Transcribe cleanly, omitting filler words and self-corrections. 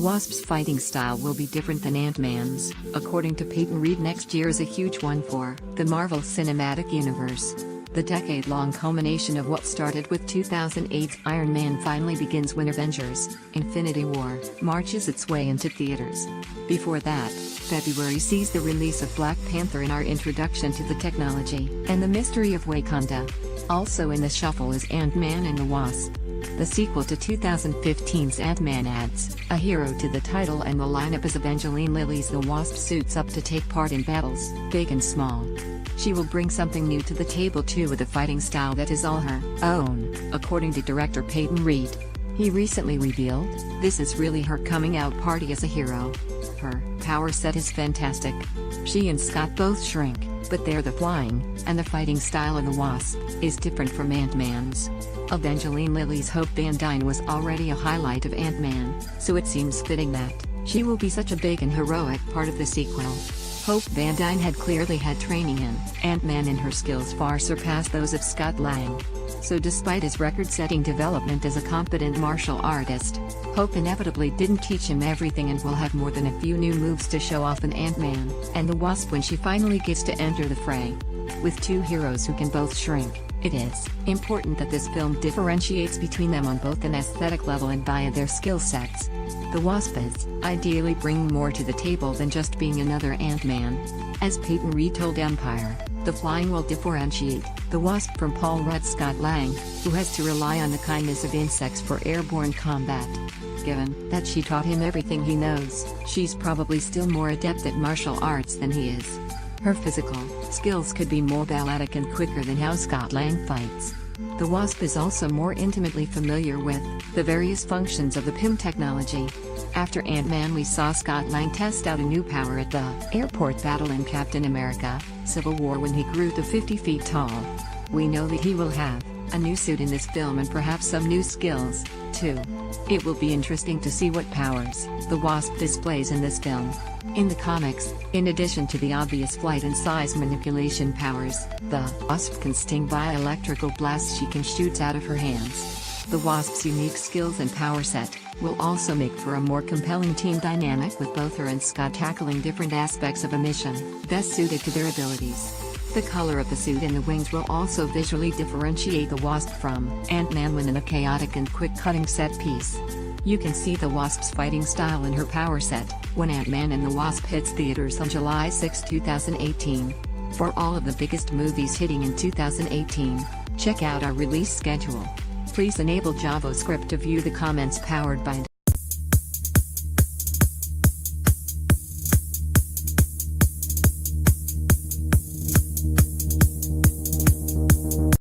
Wasp's fighting style will be different than Ant-Man's, according to Peyton. Next year is a huge one for the Marvel Cinematic Universe. The decade-long culmination of what started with 2008's Iron Man finally begins when Avengers: Infinity War marches its way into theaters. Before that, February sees the release of Black Panther and our introduction to the technology and the mystery of Wakanda. Also in the shuffle is Ant-Man and the Wasp. The sequel to 2015's Ant-Man adds a hero to the title, and the lineup is Evangeline Lilly's The Wasp suits up to take part in battles, big and small. She will bring something new to the table too, with a fighting style that is all her own, according to director Peyton. He recently revealed, this is really her coming out party as a hero. Her power set is fantastic. She and Scott both shrink, but they're the flying, and the fighting style of the Wasp is different from Ant-Man's. Evangeline Lilly's Hope Van Dyne was already a highlight of Ant-Man, so it seems fitting that she will be such a big and heroic part of the sequel. Hope Van Dyne had clearly had training in Ant-Man, and her skills far surpass those of Scott Lang. So despite his record-setting development as a competent martial artist, Hope inevitably didn't teach him everything, and will have more than a few new moves to show off in Ant-Man and the Wasp when she finally gets to enter the fray. With two heroes who can both shrink, it is important that this film differentiates between them on both an aesthetic level and via their skill sets. The Wasp is ideally bringing more to the table than just being another Ant-Man. As Peyton told Empire, the flying will differentiate the Wasp from Paul Rudd's Scott Lang, who has to rely on the kindness of insects for airborne combat. Given that she taught him everything he knows, she's probably still more adept at martial arts than he is. Her physical skills could be more balletic and quicker than how Scott Lang fights. The Wasp is also more intimately familiar with the various functions of the PIM technology. After Ant-Man, we saw Scott Lang test out a new power at the airport battle in Captain America: Civil War when he grew to 50 feet tall. We know that he will have a new suit in this film, and perhaps some new skills, too. It will be interesting to see what powers the Wasp displays in this film. In the comics, in addition to the obvious flight and size manipulation powers, the Wasp can sting via electrical blasts she can shoot out of her hands. The Wasp's unique skills and power set will also make for a more compelling team dynamic, with both her and Scott tackling different aspects of a mission best suited to their abilities. The color of the suit and the wings will also visually differentiate the Wasp from Ant-Man when in a chaotic and quick-cutting set piece. You can see the Wasp's fighting style and her power set when Ant-Man and the Wasp hits theaters on July 6, 2018. For all of the biggest movies hitting in 2018, check out our release schedule. Please enable JavaScript to view the comments powered by